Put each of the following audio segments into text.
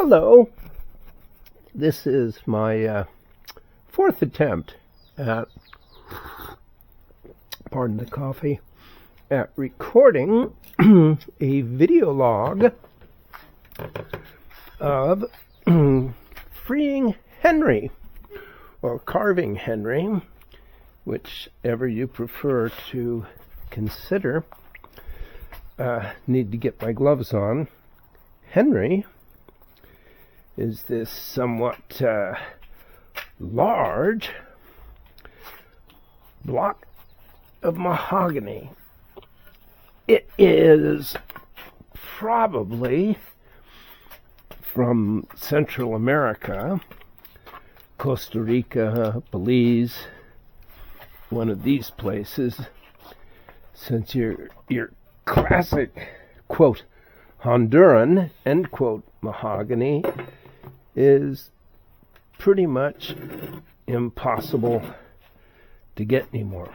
Hello, this is my fourth attempt at, pardon the coffee, at recording a video log of freeing Henry, or carving Henry, whichever you prefer to consider. Need to get my gloves on. Henry is this somewhat large block of mahogany. It is probably from Central America, Costa Rica, Belize, one of these places, since your classic, quote, Honduran, end quote, mahogany is pretty much impossible to get anymore,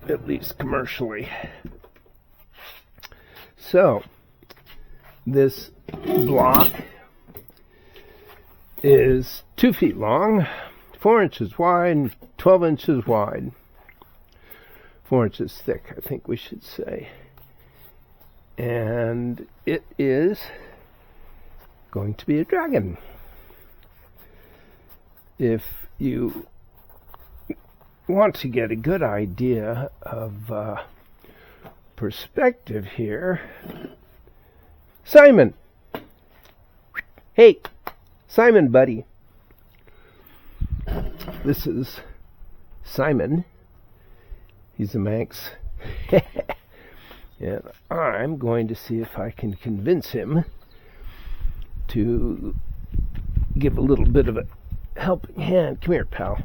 at least commercially. So, this block is 2 feet long, 4 inches wide, and 12 inches wide. 4 inches thick, I think we should say. And it is going to be a dragon. If you want to get a good idea of perspective here, Simon! Hey, Simon, buddy. This is Simon. He's a Manx. And I'm going to see if I can convince him to give a little bit of a helping hand. Come here, pal.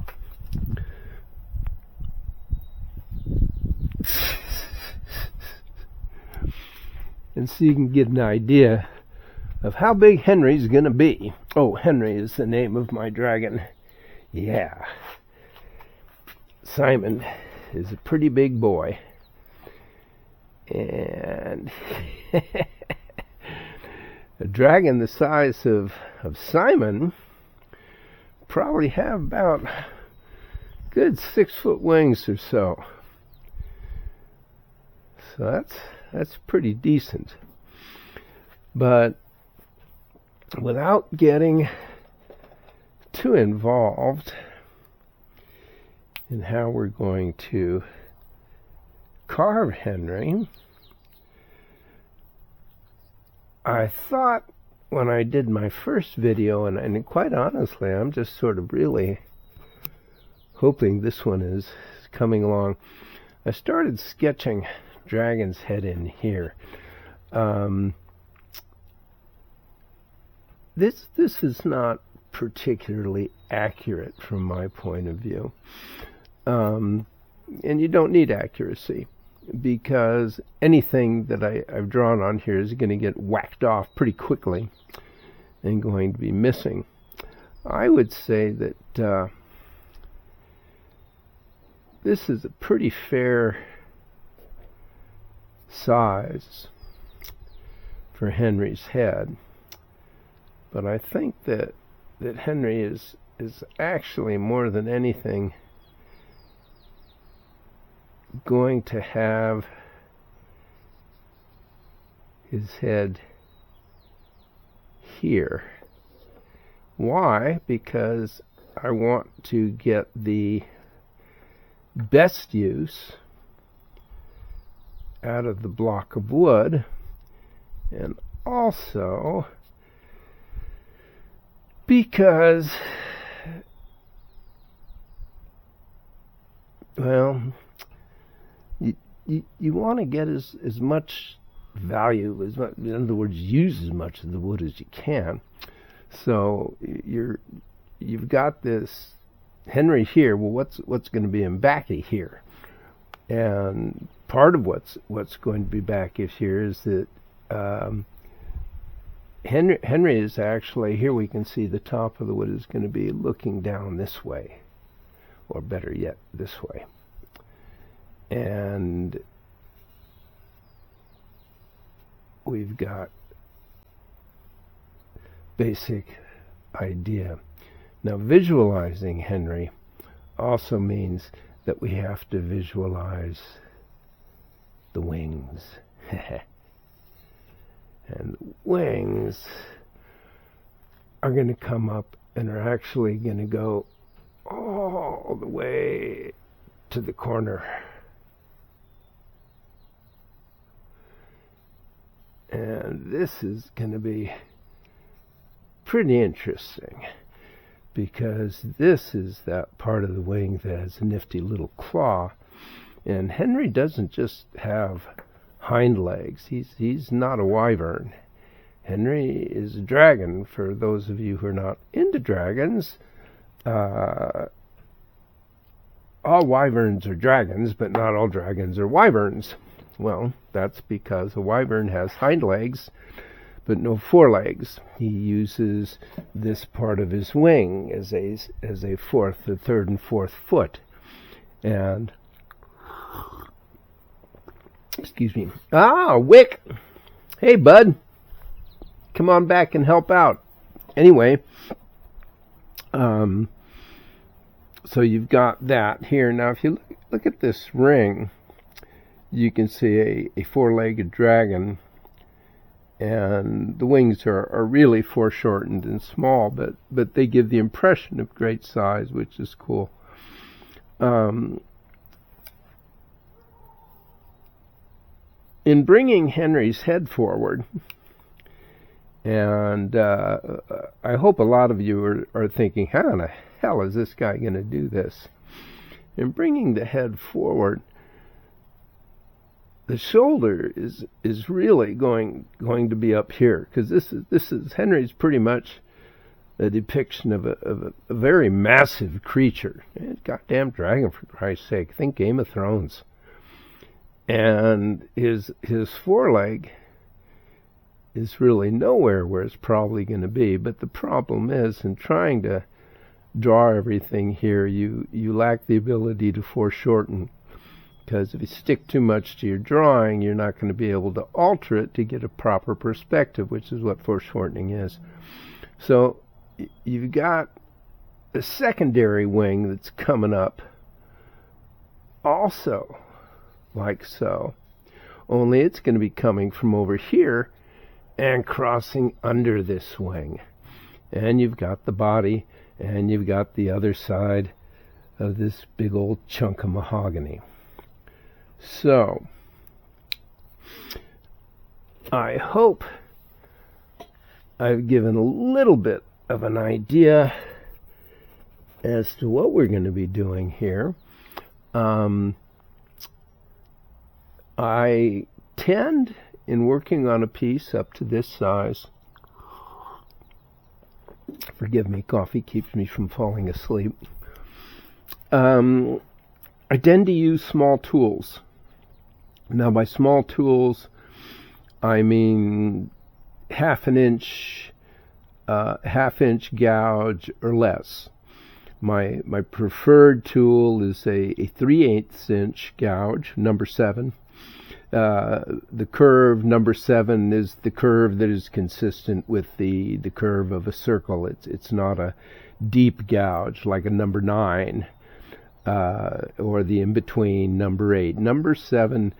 And so you can get an idea of how big Henry's going to be. Oh, Henry is the name of my dragon. Yeah. Simon is a pretty big boy. And a dragon the size of Simon probably have about good 6-foot wings or so. So that's pretty decent. But without getting too involved in how we're going to carve Henry, I thought when I did my first video, and quite honestly, I'm just sort of really hoping this one is coming along. I started sketching dragon's head in here. This is not particularly accurate from my point of view. And you don't need accuracy, because anything that I've drawn on here is going to get whacked off pretty quickly and going to be missing. I would say that this is a pretty fair size for Henry's head, but I think that Henry is actually, more than anything, going to have his head here. Why? Because I want to get the best use out of the block of wood, and also because, well, you want to get as much value, in other words, use as much of the wood as you can. So you've got this Henry here. Well, what's going to be in back of here? And part of what's going to be back of here is that Henry is actually, here we can see the top of the wood is going to be looking down this way, or better yet, this way. And we've got basic idea. Now, visualizing Henry also means that we have to visualize the wings. And the wings are going to come up and are actually going to go all the way to the corner. And this is going to be pretty interesting, because this is that part of the wing that has a nifty little claw. And Henry doesn't just have hind legs. He's not a wyvern. Henry is a dragon. For those of you who are not into dragons, all wyverns are dragons, but not all dragons are wyverns. Well, that's because a wyvern has hind legs, but no forelegs. He uses this part of his wing as a the third and fourth foot. And excuse me. Wick! Hey, bud. Come on back and help out. Anyway, so you've got that here. Now, if you look at this ring, you can see a four-legged dragon, and the wings are really foreshortened and small, but they give the impression of great size, which is cool. In bringing Henry's head forward, and I hope a lot of you are thinking, how in the hell is this guy going to do this? In bringing the head forward, the shoulder is really going to be up here, because this is Henry's pretty much a depiction of a very massive creature. Goddamn dragon, for Christ's sake! Think Game of Thrones. And his foreleg is really nowhere where it's probably going to be. But the problem is, in trying to draw everything here, you lack the ability to foreshorten. Because if you stick too much to your drawing, you're not going to be able to alter it to get a proper perspective, which is what foreshortening is. So you've got a secondary wing that's coming up also like so, only it's going to be coming from over here and crossing under this wing. And you've got the body, and you've got the other side of this big old chunk of mahogany. So, I hope I've given a little bit of an idea as to what we're going to be doing here. I tend, in working on a piece up to this size, forgive me, coffee keeps me from falling asleep, I tend to use small tools. Now, by small tools, I mean half-inch gouge or less. My preferred tool is a 3/8 inch gouge, number 7. The curve number 7 is the curve that is consistent with the curve of a circle. It's not a deep gouge like a number 9 or the in-between number 8. Number 7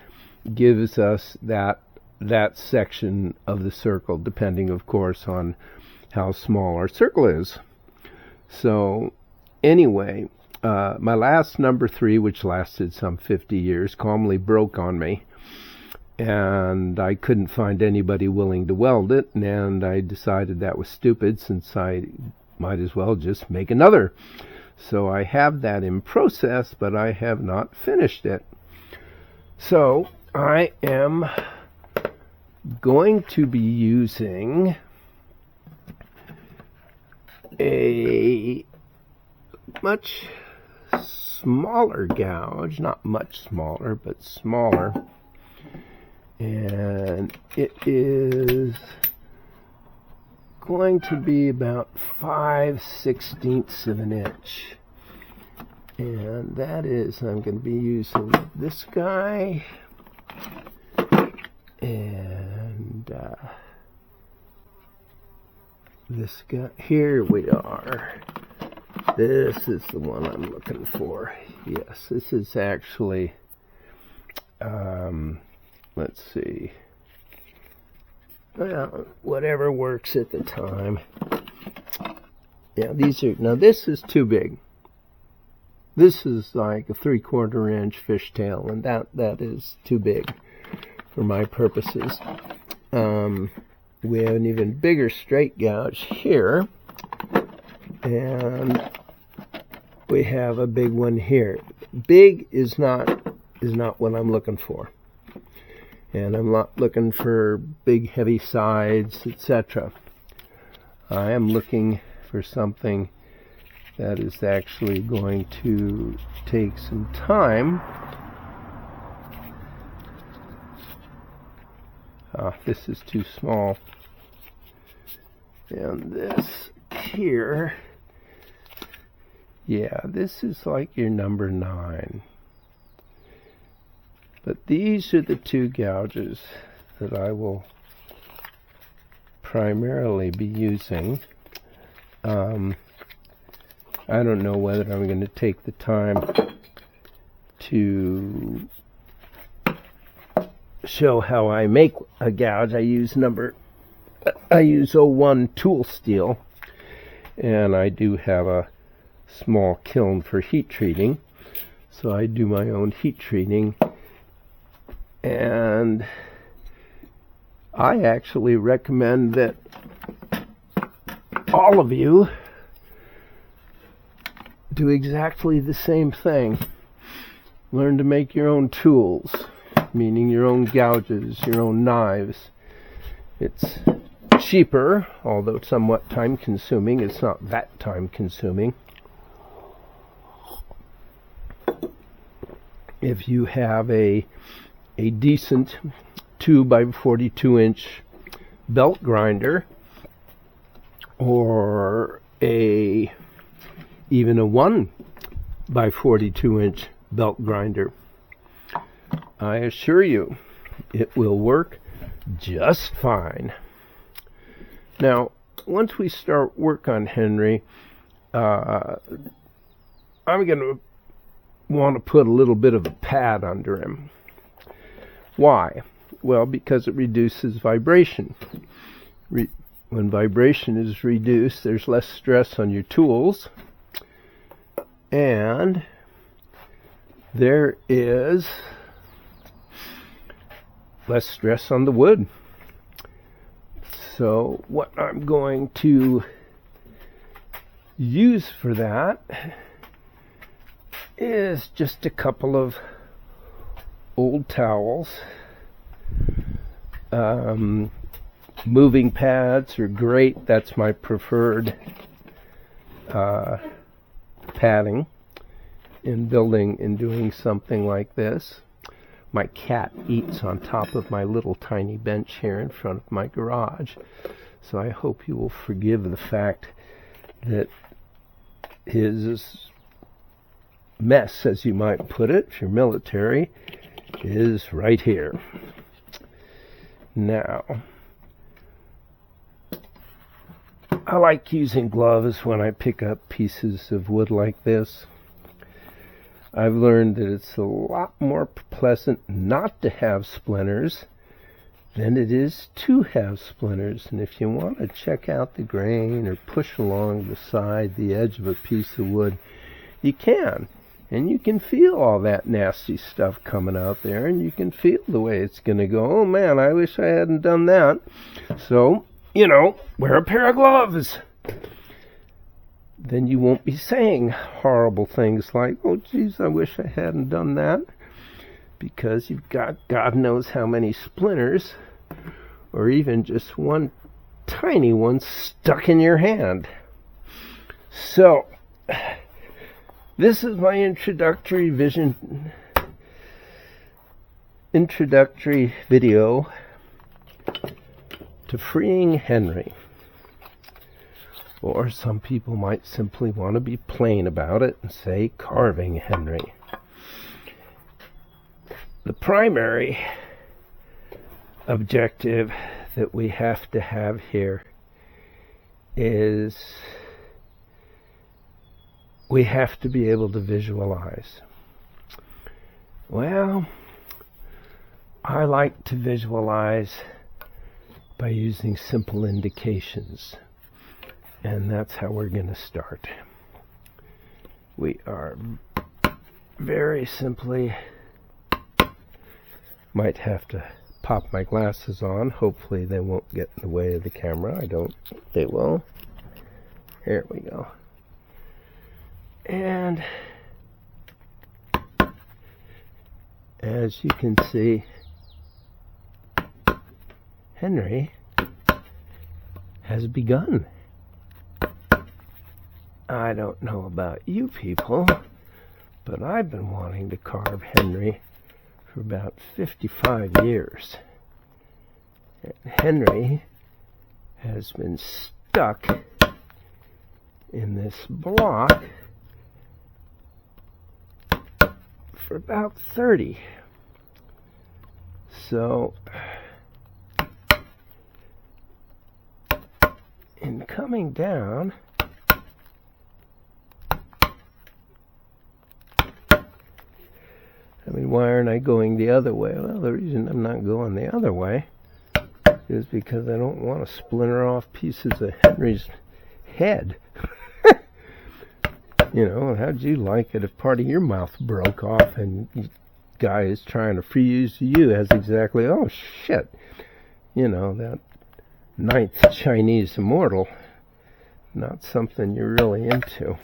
gives us that section of the circle, depending, of course, on how small our circle is. So anyway, my last number 3, which lasted some 50 years, calmly broke on me. And I couldn't find anybody willing to weld it, and I decided that was stupid, since I might as well just make another. So I have that in process, but I have not finished it. So I am going to be using a much smaller gouge, not much smaller, but smaller. And it is going to be about 5/16 of an inch. And that is, I'm going to be using this guy and this guy, here we are. This is the one I'm looking for. Yes, this is actually, let's see, well, whatever works at the time. Yeah, these are, now this is too big. This is like a 3/4 inch fishtail, and that is too big for my purposes. We have an even bigger straight gouge here, and we have a big one here. Big is not what I'm looking for, and I'm not looking for big heavy sides, etc. I am looking for something that is actually going to take some time. This is too small. And this here, yeah, this is like your number 9. But these are the 2 gouges that I will primarily be using. I don't know whether I'm going to take the time to show how I make a gouge. I use 01 tool steel, and I do have a small kiln for heat treating, so I do my own heat treating, and I actually recommend that all of you do exactly the same thing. Learn to make your own tools, meaning your own gouges, your own knives. It's cheaper, although somewhat time consuming. It's not that time consuming. If you have a decent 2x42 inch belt grinder, or even a 1x42 inch belt grinder, I assure you it will work just fine. Now, once we start work on Henry, I'm going to want to put a little bit of a pad under him. Why? Well, because it reduces vibration. When vibration is reduced, there's less stress on your tools, and there is less stress on the wood. So what I'm going to use for that is just a couple of old towels. Moving pads are great. That's my preferred padding in building and doing something like this. My cat eats on top of my little tiny bench here in front of my garage, so I hope you will forgive the fact that his mess, as you might put it, if you're military, is right here. Now, I like using gloves when I pick up pieces of wood like this. I've learned that it's a lot more pleasant not to have splinters than it is to have splinters. And if you want to check out the grain or push along the side, the edge of a piece of wood, you can. And you can feel all that nasty stuff coming out there, and you can feel the way it's going to go. Oh man, I wish I hadn't done that. So, wear a pair of gloves. Then you won't be saying horrible things like, oh geez, I wish I hadn't done that, because you've got God knows how many splinters, or even just one tiny one stuck in your hand. So, this is my introductory video to freeing Henry. Or some people might simply want to be plain about it and say carving Henry. The primary objective that we have to have here is we have to be able to visualize. Well, I like to visualize by using simple indications, and that's how we're going to start. We are very simply, might have to pop my glasses on. Hopefully they won't get in the way of the camera. I don't think they will. Here we go. And as you can see, Henry has begun. I don't know about you people, but I've been wanting to carve Henry for about 55 years. And Henry has been stuck in this block for about 30. So, in coming down, I mean, why aren't I going the other way? Well, the reason I'm not going the other way is because I don't want to splinter off pieces of Henry's head. You know, how'd you like it if part of your mouth broke off and the guy is trying to free use you has exactly, oh shit, you know, that ninth Chinese immortal, not something you're really into.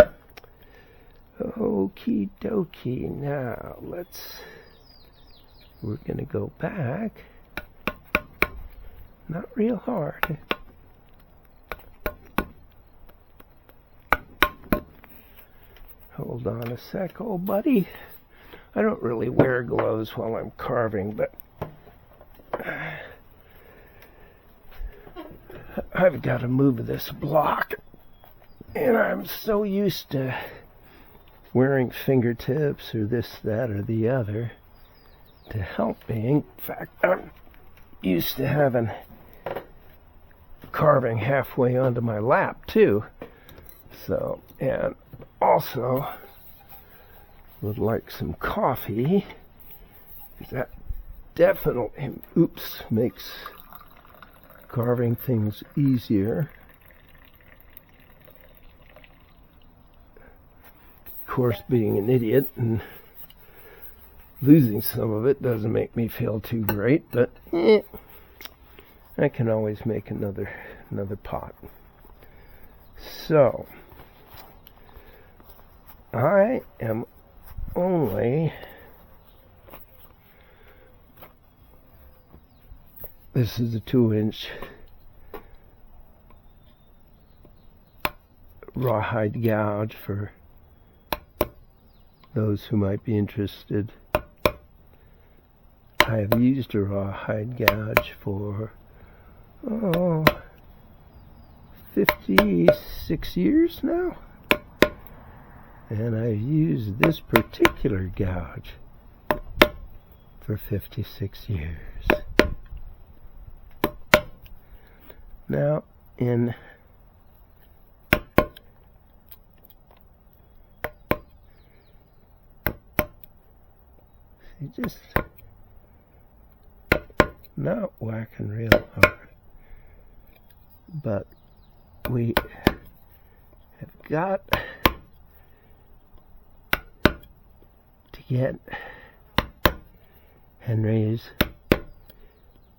Okie dokie, now we're gonna go back, not real hard. Hold on a sec, old buddy. I don't really wear gloves while I'm carving, but I've got to move this block, and I'm so used to wearing fingertips or this, that, or the other to help me. In fact, I'm used to having carving halfway onto my lap too. So, and also would like some coffee. That definitely, makes carving things easier. Of course, being an idiot and losing some of it doesn't make me feel too great, but I can always make another pot. So, I am only, this is a 2-inch rawhide gouge for those who might be interested. I have used a rawhide gouge for 56 years now, and I've used this particular gouge for 56 years. Now, in just not whacking real hard, but we have got to get Henry's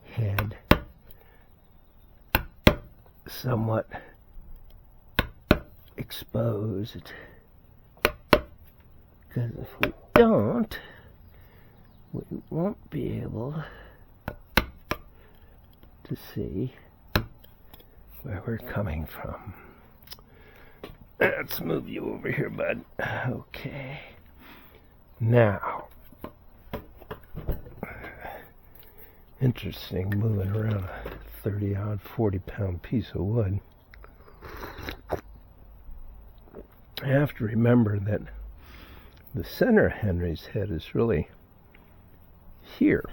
head somewhat exposed, because if we don't, we won't be able to see where we're coming from. Let's move you over here, bud. Okay. Now, interesting moving around a 30-odd, 40-pound piece of wood. I have to remember that the center of Henry's head is really here,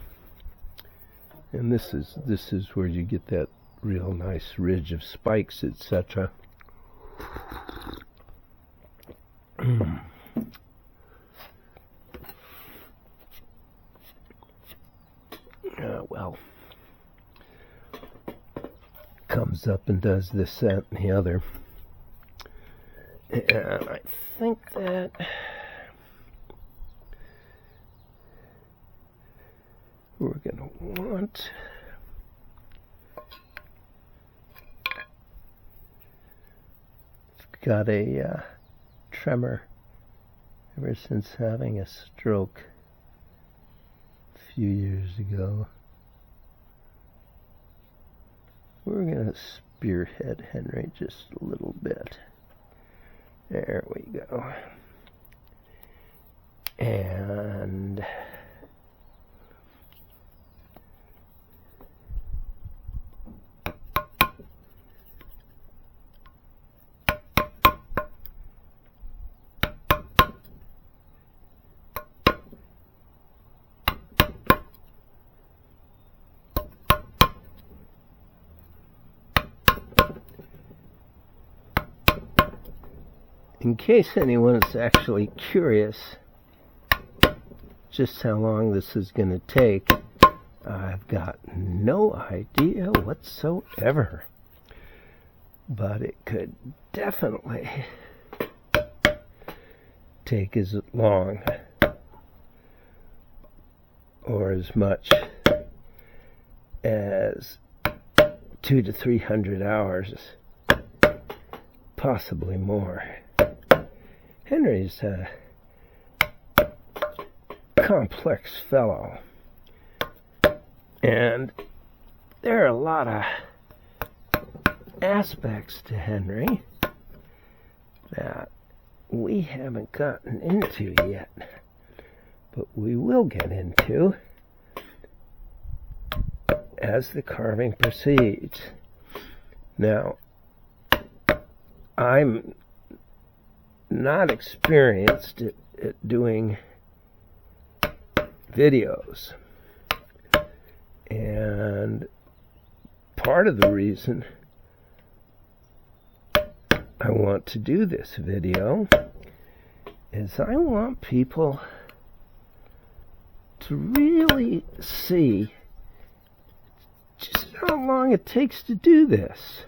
and this is where you get that real nice ridge of spikes, etc. Well, comes up and does this, that, and the other. And I think that we're going to want got a tremor ever since having a stroke a few years ago. We're going to spearhead Henry just a little bit. There we go. And in case anyone is actually curious just how long this is going to take, I've got no idea whatsoever. But it could definitely take as long or as much as 200 to 300 hours, possibly more. Henry's a complex fellow, and there are a lot of aspects to Henry that we haven't gotten into yet, but we will get into as the carving proceeds. Now, I'm not experienced at doing videos, and part of the reason I want to do this video is I want people to really see just how long it takes to do this.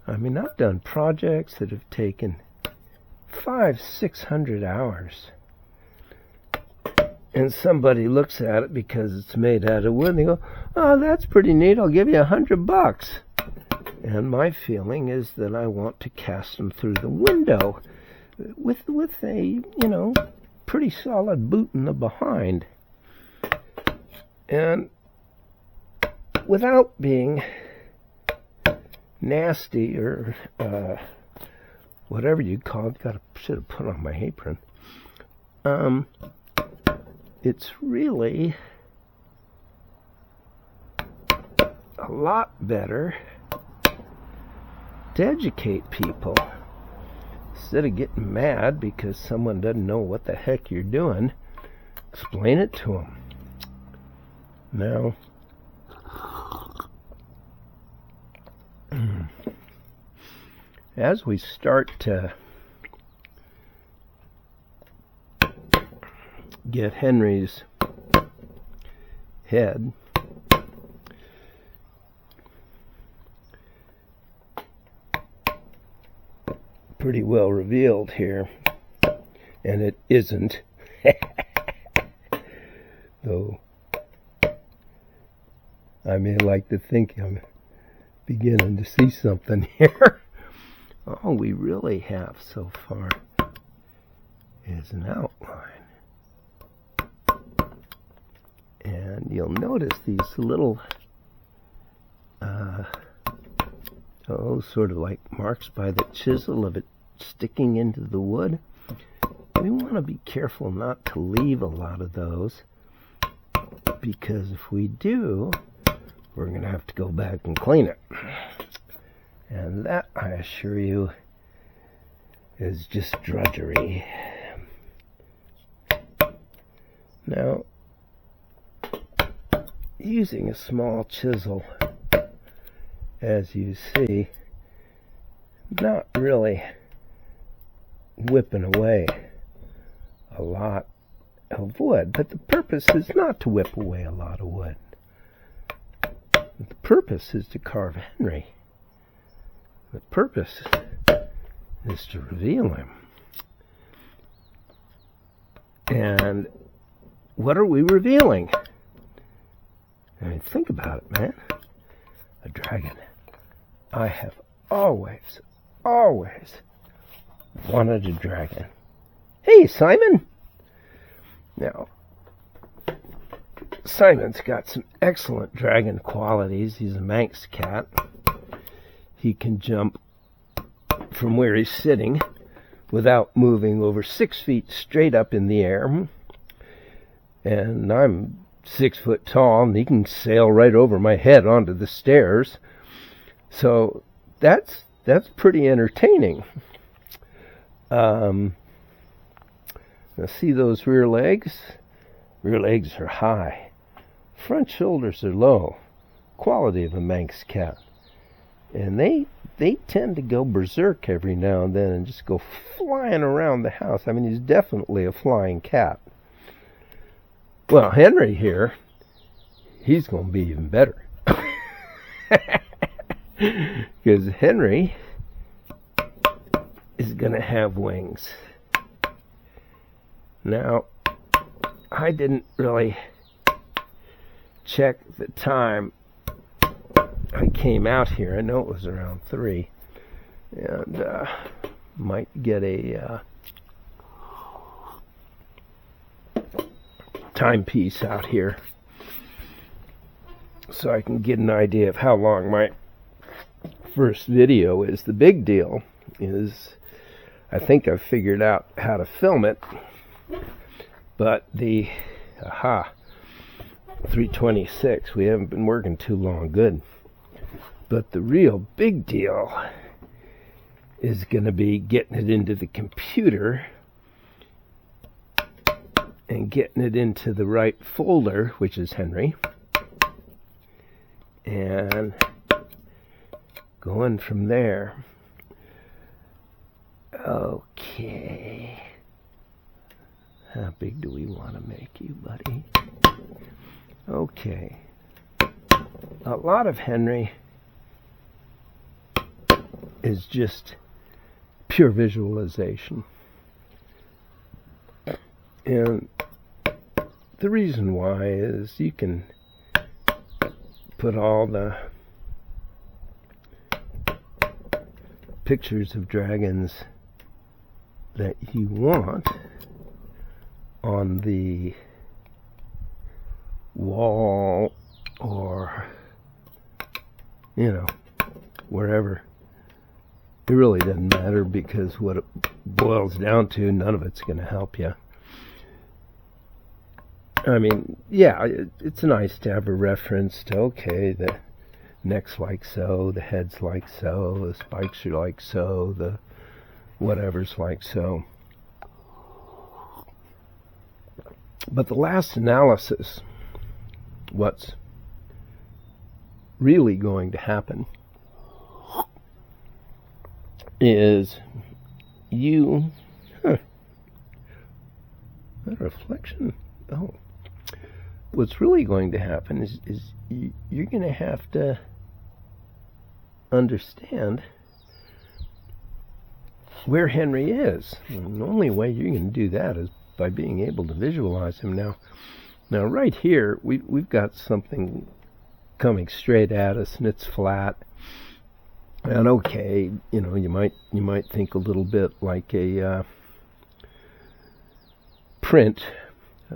I mean, I've done projects that have taken 500-600 hours, and somebody looks at it because it's made out of wood and they go, "Oh, that's pretty neat, I'll give you $100. And my feeling is that I want to cast them through the window with a, pretty solid boot in the behind, and without being nasty or whatever you call it. Should have put on my apron. It's really a lot better to educate people instead of getting mad because someone doesn't know what the heck you're doing. Explain it to them. Now, as we start to get Henry's head pretty well revealed here, and it isn't, though I may like to think I'm beginning to see something here. All we really have so far is an outline. And you'll notice these little, sort of like marks by the chisel of it sticking into the wood. We want to be careful not to leave a lot of those, because if we do, we're going to have to go back and clean it. And that, I assure you, is just drudgery. Now, using a small chisel, as you see, not really whipping away a lot of wood, but the purpose is not to whip away a lot of wood. The purpose is to carve Henry. The purpose is to reveal him. And what are we revealing? I mean, think about it, man. A dragon. I have always wanted a dragon. Hey, Simon! Now, Simon's got some excellent dragon qualities. He's a Manx cat. He can jump from where he's sitting without moving over 6 feet straight up in the air. And I'm 6 foot tall, and he can sail right over my head onto the stairs. So that's pretty entertaining. Now see those rear legs? Rear legs are high. Front shoulders are low. Quality of a Manx cat. And they tend to go berserk every now and then and just go flying around the house. I mean, he's definitely a flying cat. Well, Henry here, he's going to be even better. Because Henry is going to have wings. Now, I didn't really check the time I came out here. I know it was around 3. And might get a timepiece out here so I can get an idea of how long my first video is. The big deal is I think I've figured out how to film it, but the 326, we haven't been working too long. Good. But the real big deal is going to be getting it into the computer and getting it into the right folder, which is Henry, and going from there. Okay. How big do we want to make you, buddy? Okay. A lot of Henry is just pure visualization. And the reason why is you can put all the pictures of dragons that you want on the wall or, wherever. It really doesn't matter, because what it boils down to, none of it's going to help you. I mean, yeah, it's nice to have a reference to, okay, the neck's like so, the head's like so, the spikes are like so, the whatever's like so. But the last analysis, what's really going to happen is that reflection. Oh, what's really going to happen is you're going to have to understand where Henry is. And the only way you're going to do that is by being able to visualize him. Now right here, we've got something coming straight at us, and it's flat. And okay, you might think a little bit like a print,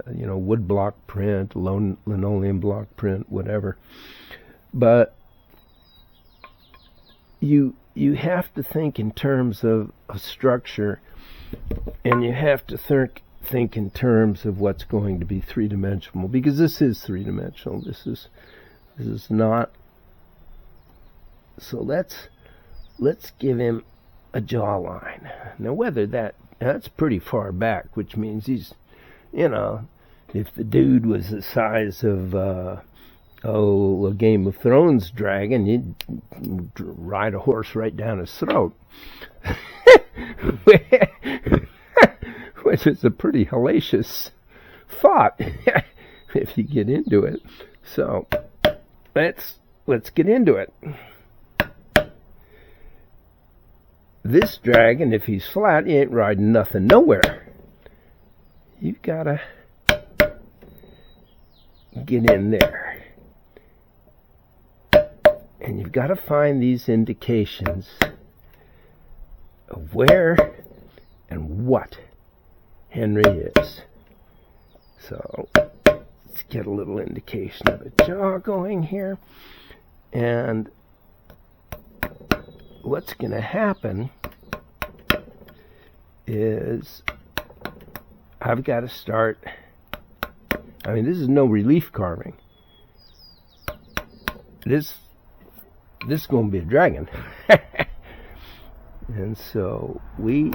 wood block print, linoleum block print, whatever. But you have to think in terms of a structure, and you have to think in terms of what's going to be three-dimensional, because this is three-dimensional. This is not. So let's give him a jawline. Now, whether that's pretty far back, which means he's, if the dude was the size of a Game of Thrones dragon, you'd ride a horse right down his throat. Which is a pretty hellacious thought if you get into it. So let's get into it. This dragon, if he's flat, he ain't riding nothing nowhere. You've got to get in there. And you've got to find these indications of where and what Henry is. So let's get a little indication of the jaw going here. And what's going to happen is I've got to start. I mean, this is no relief carving. This is going to be a dragon. And so we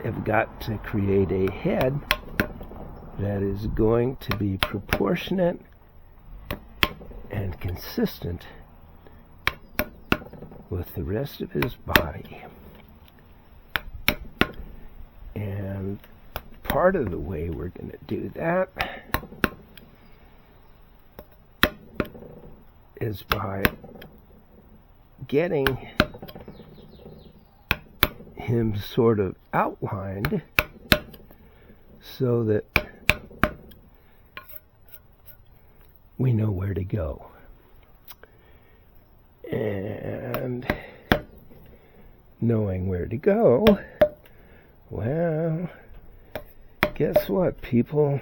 have got to create a head that is going to be proportionate and consistent with the rest of his body. And part of the way we're going to do that is by getting him sort of outlined so that we know where to go. And knowing where to go, well, guess what, people?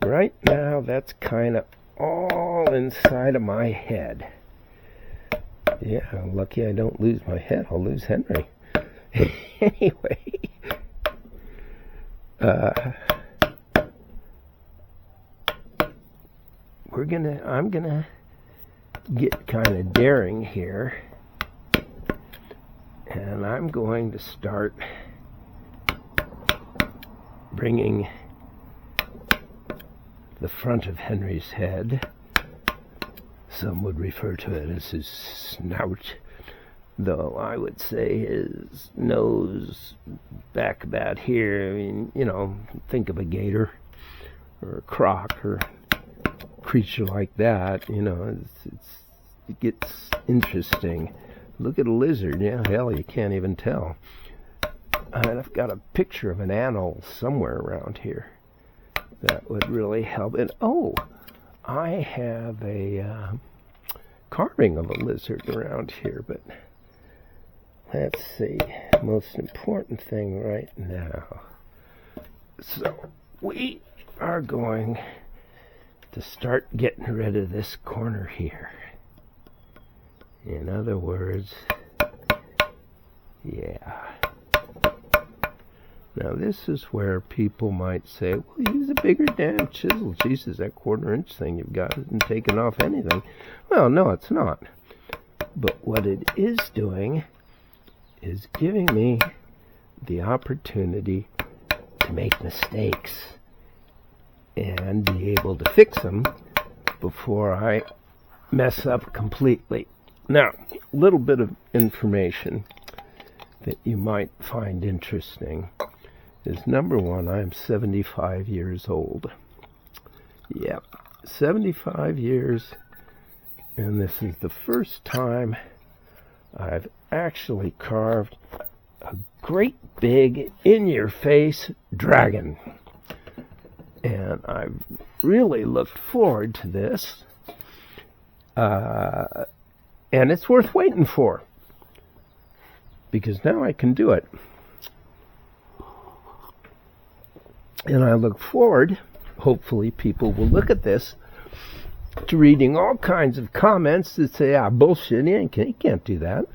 Right now, that's kind of all inside of my head. Yeah, lucky I don't lose my head. I'll lose Henry. Anyway, I'm gonna get kind of daring here, and I'm going to start bringing the front of Henry's head. Some would refer to it as his snout, though I would say his nose back about here. I mean, you know, think of a gator or a croc or a creature like that. You know, it gets interesting. Look at a lizard. Yeah, hell, you can't even tell. And I've got a picture of an animal somewhere around here that would really help. And oh, I have a carving of a lizard around here, but let's see. Most important thing right now. So we are going to start getting rid of this corner here. In other words, yeah. Now this is where people might say, well, use a bigger damn chisel. Jesus, that 1/4 inch thing you've got isn't taking off anything. Well, no, it's not. But what it is doing is giving me the opportunity to make mistakes and be able to fix them before I mess up completely. Now, a little bit of information that you might find interesting is, number one, I'm 75 years old. Yep, 75 years, and this is the first time I've actually carved a great big in-your-face dragon. And I've really looked forward to this. And it's worth waiting for, because now I can do it. And I look forward, hopefully people will look at this, to reading all kinds of comments that say, bullshit, you can't do that.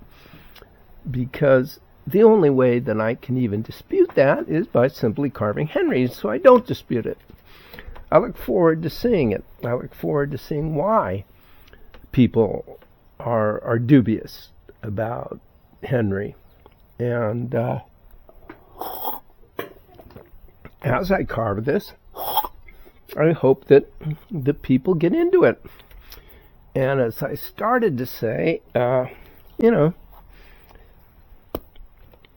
Because the only way that I can even dispute that is by simply carving Henry, so I don't dispute it. I look forward to seeing it. I look forward to seeing why people are dubious about Henry. And as I carve this, I hope that the people get into it. And as I started to say,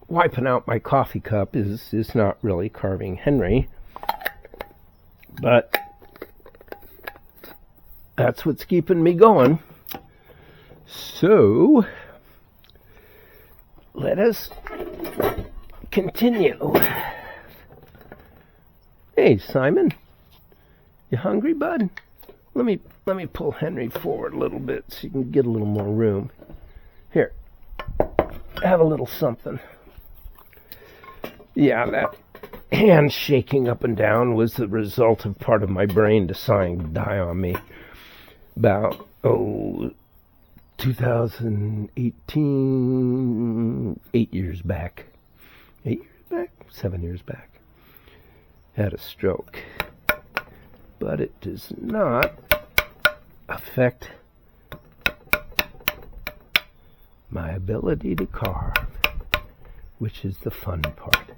wiping out my coffee cup is not really carving Henry, but that's what's keeping me going. So let us continue. Hey, Simon, you hungry, bud? Let me pull Henry forward a little bit so you can get a little more room. Here, have a little something. Yeah, that hand shaking up and down was the result of part of my brain deciding to die on me about 2018, 8 years back. 8 years back? 7 years back. Had a stroke. But it does not affect my ability to carve, which is the fun part.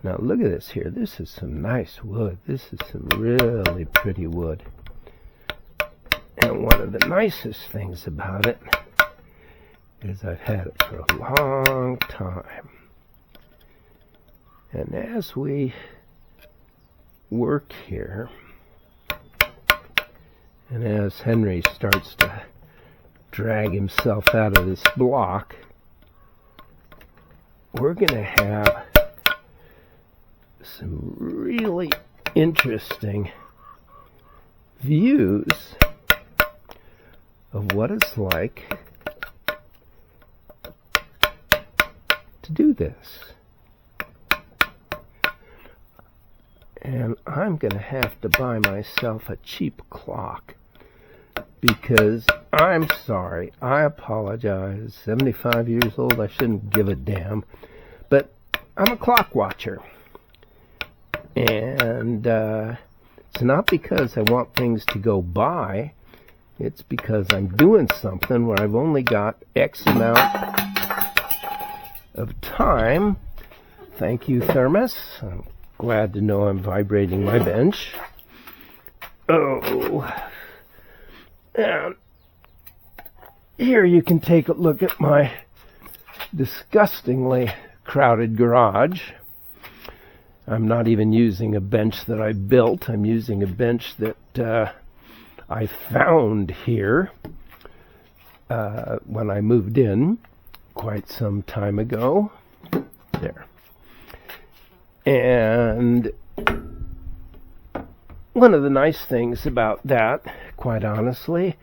Now look at this here. This is some nice wood. This is some really pretty wood. And one of the nicest things about it is I've had it for a long time. And as we work here, and as Henry starts to drag himself out of this block, we're going to have some really interesting views of what it's like to do this. And I'm going to have to buy myself a cheap clock because I'm sorry, I apologize, 75 years old, I shouldn't give a damn, but I'm a clock watcher. And it's not because I want things to go by, it's because I'm doing something where I've only got X amount of time. Thank you, Thermos. I'm glad to know I'm vibrating my bench. Oh, and here you can take a look at my disgustingly crowded garage. I'm not even using a bench that I built. I'm using a bench that I found here when I moved in quite some time ago. There. And one of the nice things about that, quite honestly,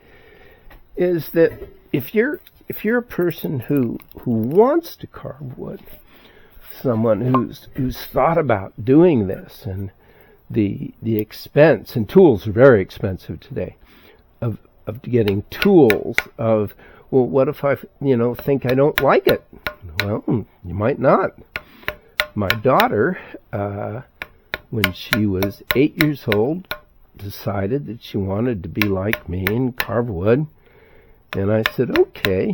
is that if you're a person who wants to carve wood, someone who's thought about doing this, and the expense, and tools are very expensive today, of getting tools, of, well, what if I think I don't like it? Well, you might not. My daughter, when she was 8 years old, decided that she wanted to be like me and carve wood. And I said, okay,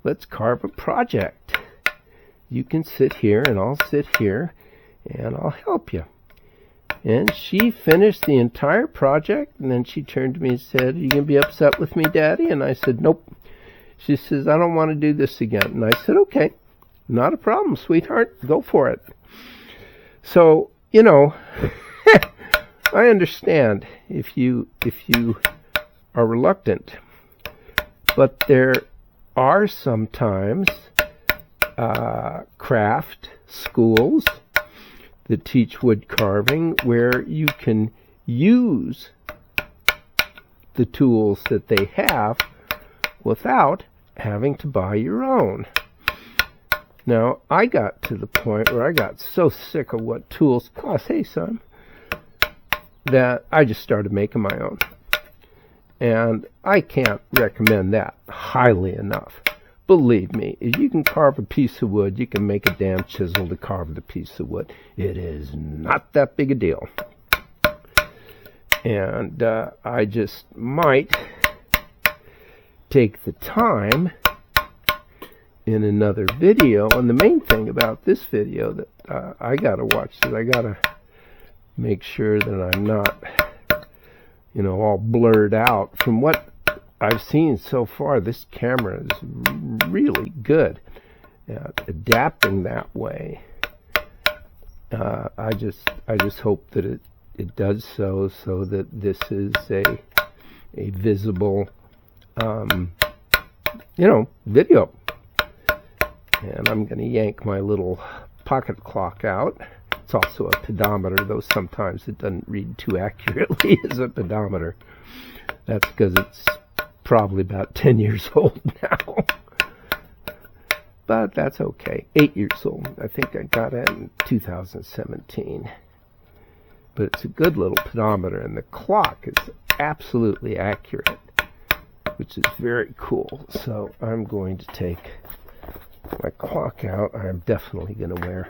let's carve a project. You can sit here and I'll sit here and I'll help you. And she finished the entire project, and then she turned to me and said, are you going to be upset with me, Daddy? And I said, nope. She says, I don't want to do this again. And I said, okay, not a problem, sweetheart. Go for it. So, I understand if you are reluctant, but there are sometimes craft schools that teach wood carving where you can use the tools that they have without having to buy your own. Now, I got to the point where I got so sick of what tools cost, hey son, that I just started making my own. And I can't recommend that highly enough. Believe me, if you can carve a piece of wood, you can make a damn chisel to carve the piece of wood. It is not that big a deal. And I just might take the time in another video. And the main thing about this video that I gotta watch, that I gotta make sure that I'm not all blurred out. From what I've seen so far, this camera is really good at adapting that way. I just hope that it does so that this is a visible video. And I'm going to yank my little pocket clock out. It's also a pedometer, though sometimes it doesn't read too accurately as a pedometer. That's because it's probably about 10 years old now. But that's okay. 8 years old. I think I got it in 2017. But it's a good little pedometer, and the clock is absolutely accurate, which is very cool. So I'm going to take my clock out. I'm definitely going to wear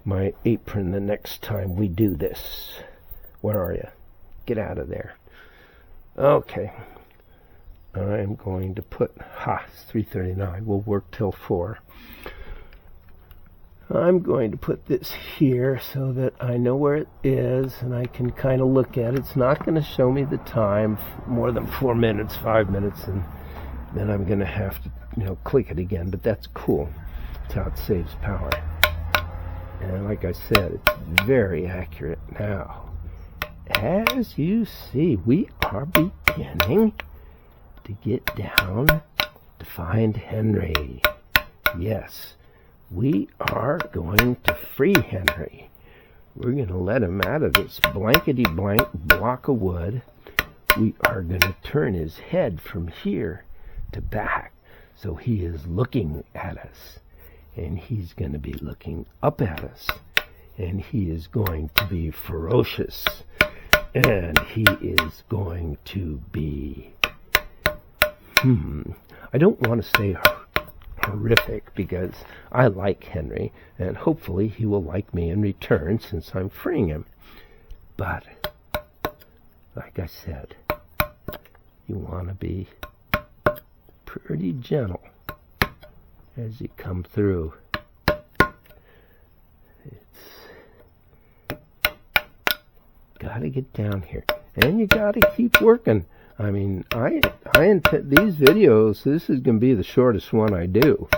my apron the next time we do this. Where are you? Get out of there. Okay. I'm going to put, it's 3:39. We'll work till 4. I'm going to put this here so that I know where it is and I can kind of look at it. It's not going to show me the time more than 4 minutes, 5 minutes, and then I'm going to have to, click it again. But that's cool. That's how it saves power. And like I said, it's very accurate now. As you see, we are beginning to get down to find Henry. Yes, we are going to free Henry. We're going to let him out of this blankety-blank block of wood. We are going to turn his head from here to back so he is looking at us. And he's going to be looking up at us. And he is going to be ferocious. And he is going to be... I don't want to say horrific, because I like Henry, and hopefully he will like me in return since I'm freeing him. But, like I said, you want to be pretty gentle as you come through. It's got to get down here, and you got to keep working. I mean, I intend these videos, this is going to be the shortest one I do.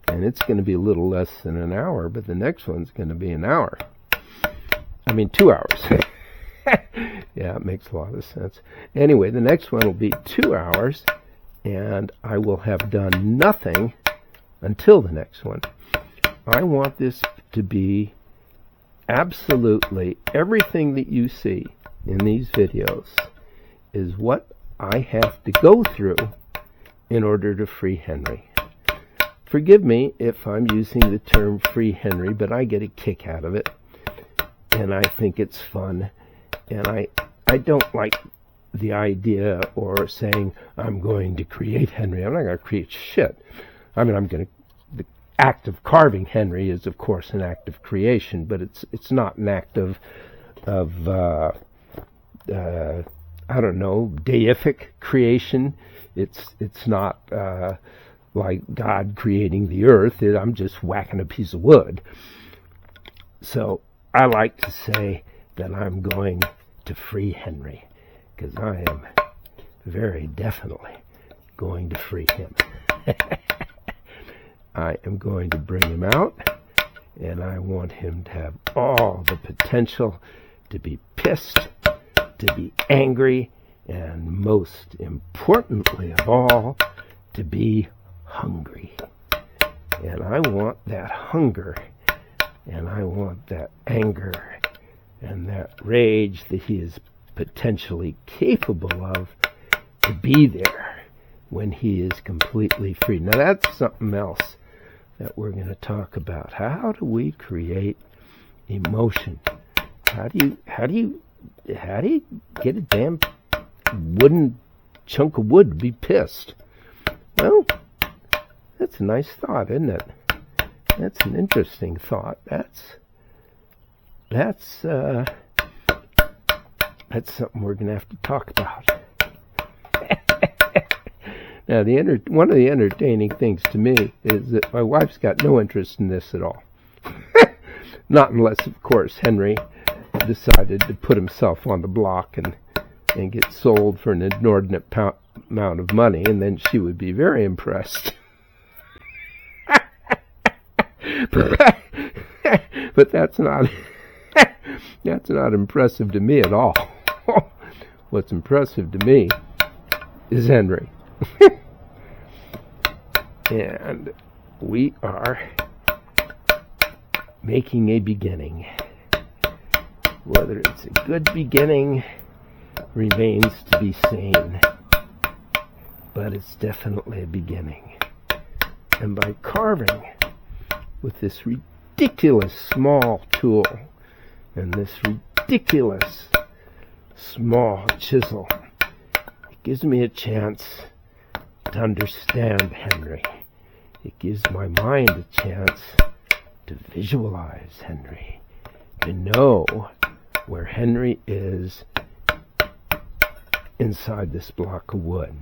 And it's going to be a little less than an hour, but the next one's going to be an hour. I mean, 2 hours. Yeah, it makes a lot of sense. Anyway, the next one will be 2 hours, and I will have done nothing until the next one. I want this to be absolutely everything that you see in these videos is what I have to go through in order to free Henry. Forgive me if I'm using the term free Henry, but I get a kick out of it, and I think it's fun, and I don't like the idea or saying I'm going to create Henry. I'm not going to create shit. I mean, the act of carving Henry is, of course, an act of creation, but it's not an act of I don't know, deific creation. It's not like God creating the earth. I'm just whacking a piece of wood. So I like to say that I'm going to free Henry, because I am very definitely going to free him. I am going to bring him out, and I want him to have all the potential to be pissed, to be angry, and most importantly of all, to be hungry. And I want that hunger, and I want that anger, and that rage that he is potentially capable of to be there when he is completely free. Now that's something else that we're going to talk about. How do we create emotion? How do you get a damn wooden chunk of wood to be pissed? Well, that's a nice thought, isn't it? That's an interesting thought. That's something we're going to have to talk about. Now, one of the entertaining things to me is that my wife's got no interest in this at all. Not unless, of course, Henry decided to put himself on the block and and get sold for an inordinate amount of money, and then she would be very impressed. But that's not impressive to me at all. What's impressive to me is Henry. And we are making a beginning. Whether it's a good beginning remains to be seen, but it's definitely a beginning. And by carving with this ridiculous small tool and this ridiculous small chisel, it gives me a chance to understand Henry. It gives my mind a chance to visualize Henry, to know where Henry is inside this block of wood.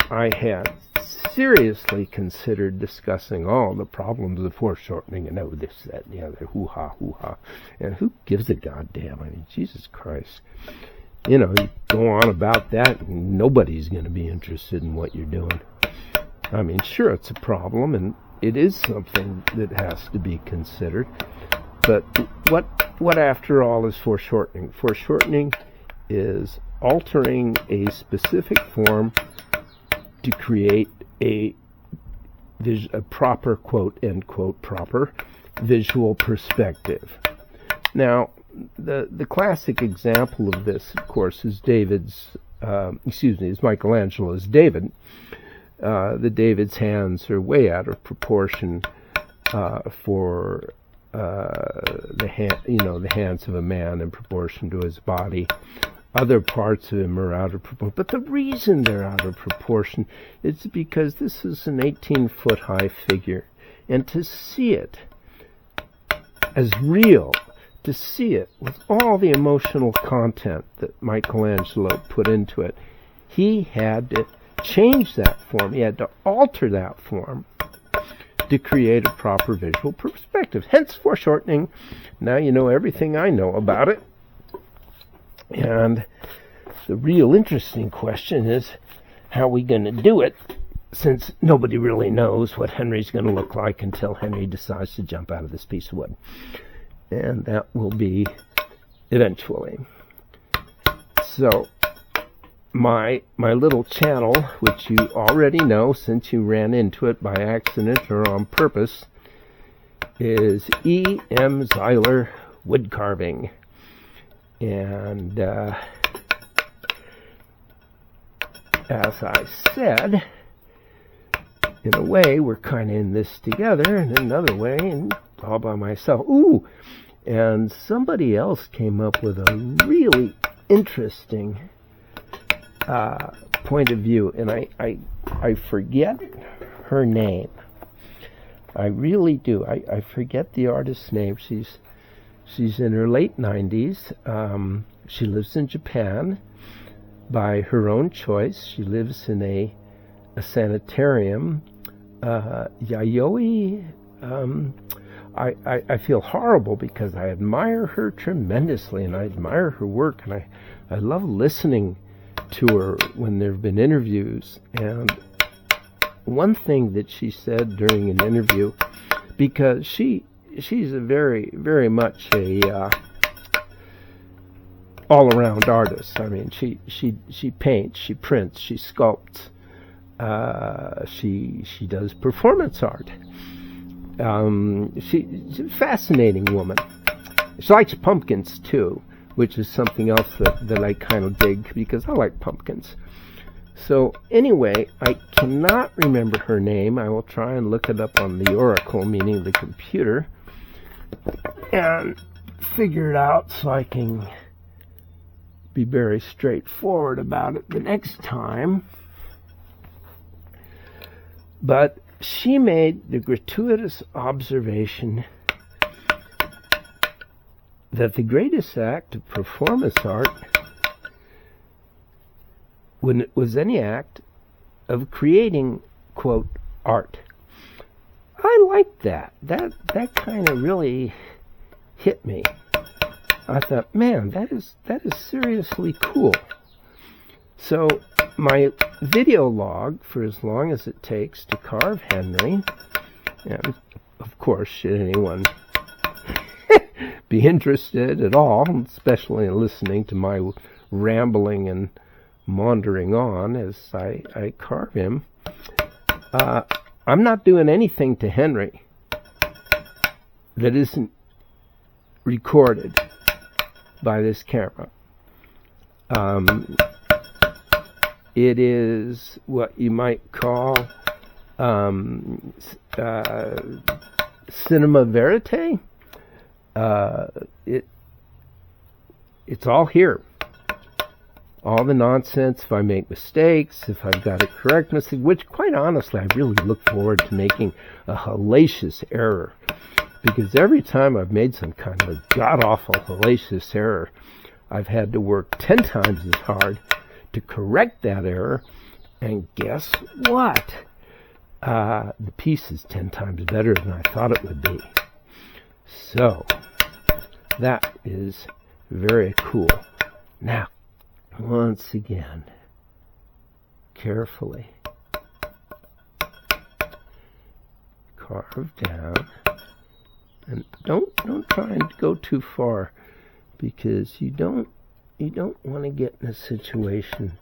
I had seriously considered discussing all the problems of foreshortening and this, that, and the other, hoo-ha, hoo-ha. And who gives a goddamn? I mean, Jesus Christ. You know, you go on about that, and nobody's going to be interested in what you're doing. I mean, sure, it's a problem, and it is something that has to be considered. But what after all is foreshortening? Foreshortening is altering a specific form to create a proper, quote, end quote, proper visual perspective. Now, the classic example of this, of course, is is Michelangelo's David. David's hands are way out of proportion for the hands of a man in proportion to his body. Other parts of him are out of proportion. But the reason they're out of proportion is because this is an 18-foot high figure. And to see it as real, to see it with all the emotional content that Michelangelo put into it, he had to change that form. He had to alter that form to create a proper visual perspective. Hence foreshortening. Now you know everything I know about it. And the real interesting question is, how are we going to do it, since nobody really knows what Henry's going to look like until Henry decides to jump out of this piece of wood. And that will be eventually. So, my little channel, which you already know since you ran into it by accident or on purpose, is E.M. Zeiler Wood Carving. And as I said, in a way, we're kind of in this together, and in another way, and all by myself. Ooh! And somebody else came up with a really interesting point of view, and I forget her name. I really do. I forget the artist's name. She's in her late 90s. She lives in Japan by her own choice. She lives in a sanitarium. Yayoi. I feel horrible because I admire her tremendously, and I admire her work, and I love listening to her when there have been interviews. And one thing that she said during an interview, because she's a very, very much a all-around artist. I mean, she paints, she prints, she sculpts, she does performance art. She's a fascinating woman. She likes pumpkins too, which is something else that I kind of dig, because I like pumpkins. So anyway, I cannot remember her name. I will try and look it up on the Oracle, meaning the computer, and figure it out so I can be very straightforward about it the next time. But she made the gratuitous observation that the greatest act of performance art was any act of creating, quote, art. I liked that. That kind of really hit me. I thought, man, that is seriously cool. So my video log, for as long as it takes to carve Henry, and of course, should anyone be interested at all, especially in listening to my rambling and maundering on as I carve him, I'm not doing anything to Henry that isn't recorded by this camera. It is what you might call cinema verite. It's all here. All the nonsense, if I make mistakes, if I've got to correct mistakes, which quite honestly I really look forward to making a hellacious error. Because every time I've made some kind of a god-awful hellacious error, I've had to work 10 times as hard to correct that error. And guess what? The piece is 10 times better than I thought it would be. So, that is very cool. Now, once again, carefully carve down, and don't try and go too far, because you don't want to get in a situation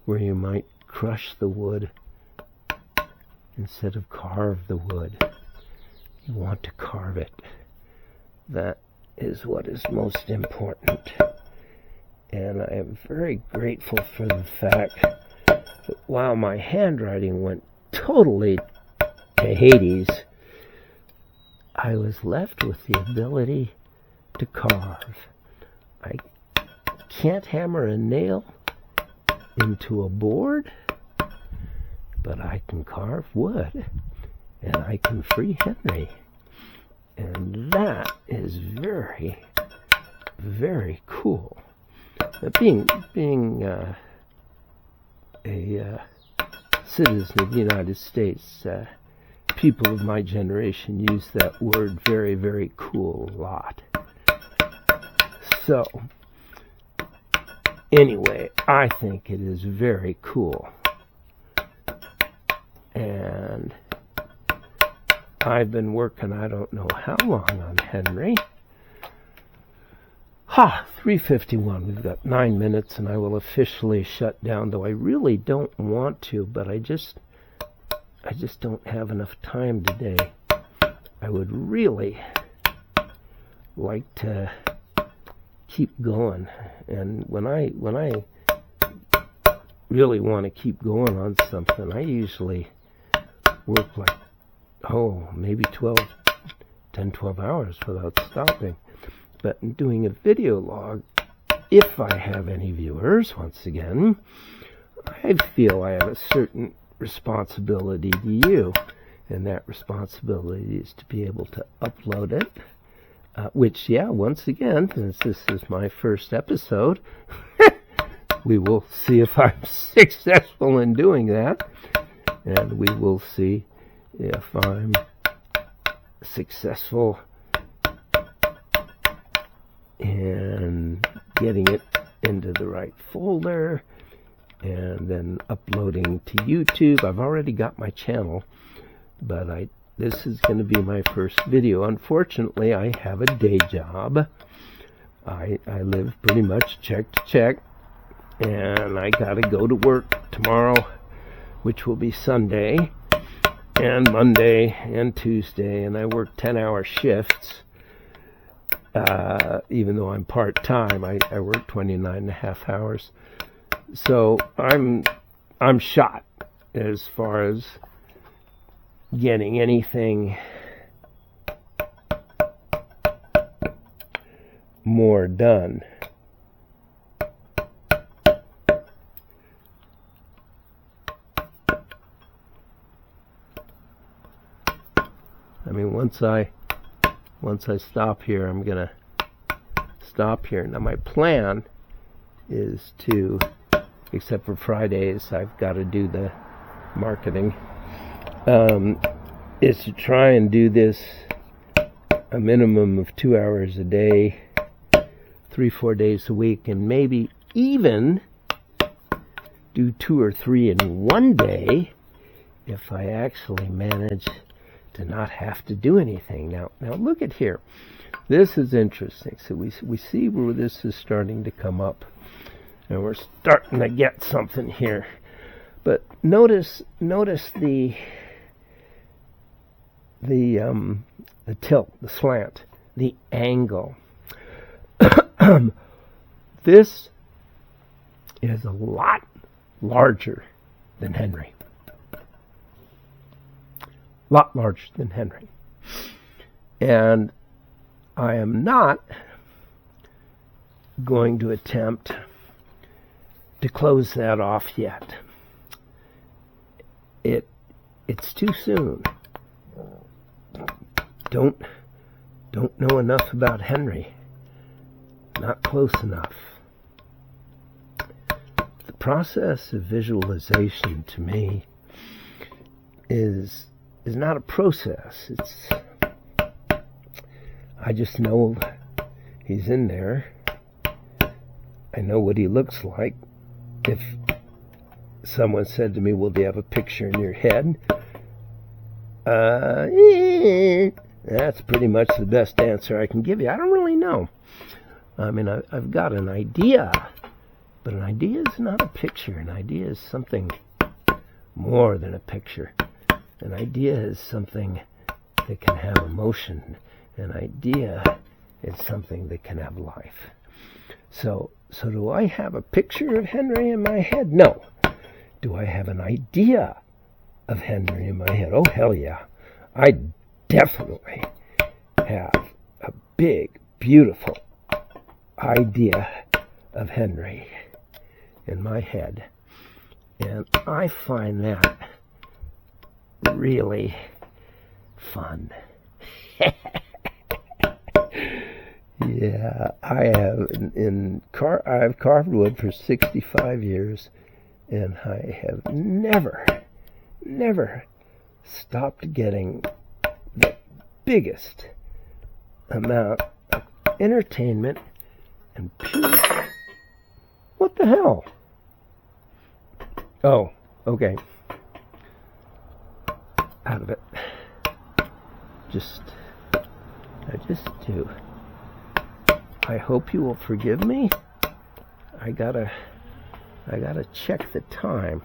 where you might crush the wood instead of carve the wood. You want to carve it. That is what is most important. And I am very grateful for the fact that while my handwriting went totally to Hades, I was left with the ability to carve. I can't hammer a nail into a board, but I can carve wood, and I can free Henry. And that is very, very cool. Being a citizen of the United States, people of my generation use that word very, very cool a lot. So, anyway, I think it is very cool. And I've been working I don't know how long on Henry. 3:51. We've got 9 minutes and I will officially shut down, though I really don't want to, but I just don't have enough time today. I would really like to keep going, and when I really want to keep going on something, I usually work like maybe 10, 12 hours without stopping. But in doing a video log, if I have any viewers, once again, I feel I have a certain responsibility to you, and that responsibility is to be able to upload it, which, once again, since this is my first episode, we will see if I'm successful in doing that, and we will see if I'm successful in getting it into the right folder and then uploading to YouTube. I've already got my channel, but this is going to be my first video. Unfortunately, I have a day job. I live pretty much check to check, and I gotta go to work tomorrow, which will be Sunday, and Monday and Tuesday, and I work 10-hour shifts. Even though I'm part-time, I work 29.5 hours. So I'm shot as far as getting anything more done. I mean, once I stop here, I'm gonna stop here. Now my plan is to, except for Fridays, I've got to do the marketing, is to try and do this a minimum of 2 hours a day, 3-4 days a week, and maybe even do 2 or 3 in one day if I actually manage to not have to do anything. Now look at here. This is interesting. So we see where this is starting to come up, and we're starting to get something here. But notice the tilt, the slant, the angle. This is a lot larger than Henry. Lot larger than Henry. And I am not going to attempt to close that off yet. It's too soon. Don't know enough about Henry. Not close enough. The process of visualization to me is not a process. I just know he's in there. I know what he looks like. If someone said to me, well, do you have a picture in your head? That's pretty much the best answer I can give you. I don't really know. I mean, I've got an idea, but an idea is not a picture. An idea is something more than a picture. An idea is something that can have emotion. An idea is something that can have life. So do I have a picture of Henry in my head? No. Do I have an idea of Henry in my head? Oh, hell yeah. I definitely have a big, beautiful idea of Henry in my head. And I find that really fun. Yeah, I've carved wood for 65 years, and I have never stopped getting the biggest amount of entertainment and pure... What the hell? Oh, okay. Out of it. I just do. I hope you will forgive me. I gotta check the time,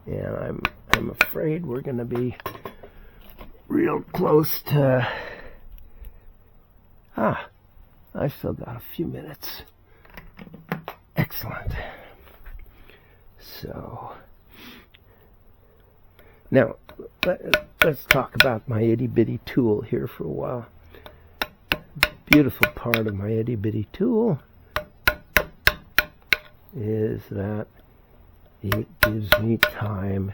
and I'm afraid we're gonna be real close to. I've still got a few minutes. Excellent. So now let's talk about my itty bitty tool here for a while. Beautiful part of my itty bitty tool is that it gives me time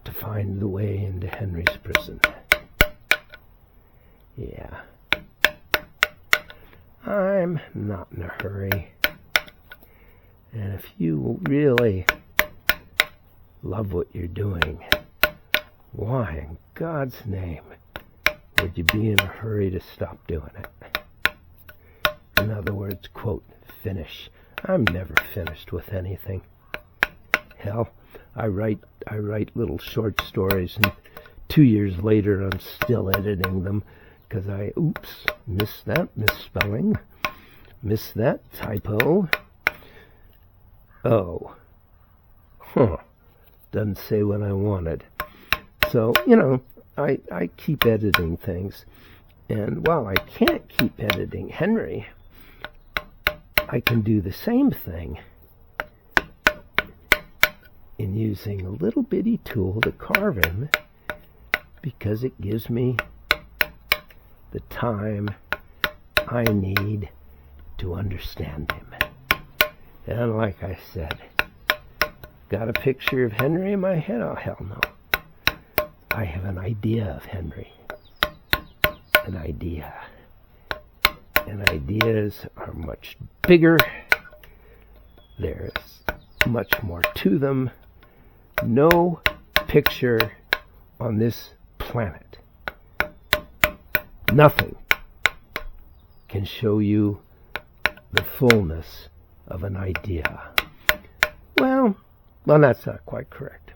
to find the way into Henry's prison. Yeah. I'm not in a hurry. And if you really love what you're doing, why in God's name would you be in a hurry to stop doing it? In other words, quote, finish. I'm never finished with anything. Hell, I write little short stories, and 2 years later I'm still editing them because missed that misspelling, missed that typo. Oh, doesn't say what I wanted. So, I keep editing things, and while I can't keep editing Henry, I can do the same thing in using a little bitty tool to carve him, because it gives me the time I need to understand him. And like I said, got a picture of Henry in my head? Oh, hell no. I have an idea of Henry. An idea. And ideas are much bigger. There's much more to them. No picture on this planet, nothing, can show you the fullness of an idea. Well, that's not quite correct.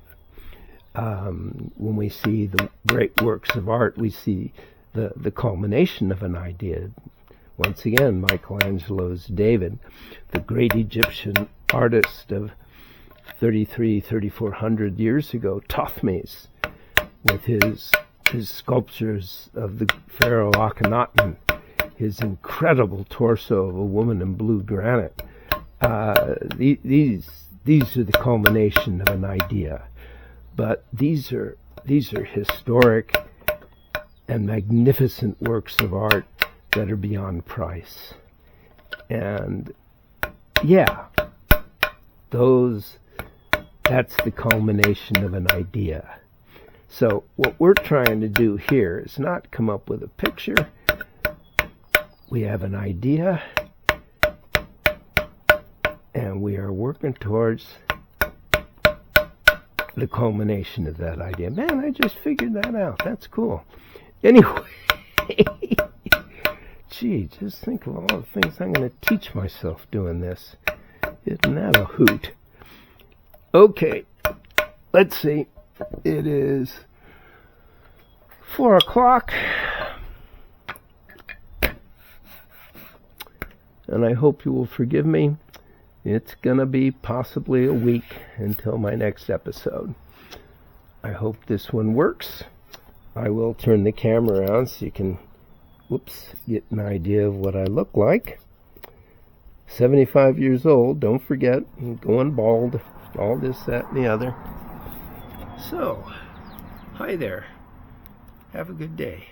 When we see the great works of art, we see the culmination of an idea. Once again, Michelangelo's David, the great Egyptian artist of 3,400 years ago, Thothmes, with his sculptures of the pharaoh Akhenaten, his incredible torso of a woman in blue granite. These are the culmination of an idea. But these are historic and magnificent works of art that are beyond price. And yeah, that's the culmination of an idea. So what we're trying to do here is not come up with a picture. We have an idea, and we are working towards the culmination of that idea. Man, I just figured that out. That's cool. Anyway, gee, just think of all the things I'm going to teach myself doing this. Isn't that a hoot? Okay, let's see. It is 4 o'clock. And I hope you will forgive me. It's going to be possibly a week until my next episode. I hope this one works. I will turn the camera around so you can, get an idea of what I look like. 75 years old, don't forget, I'm going bald, all this, that, and the other. So, hi there. Have a good day.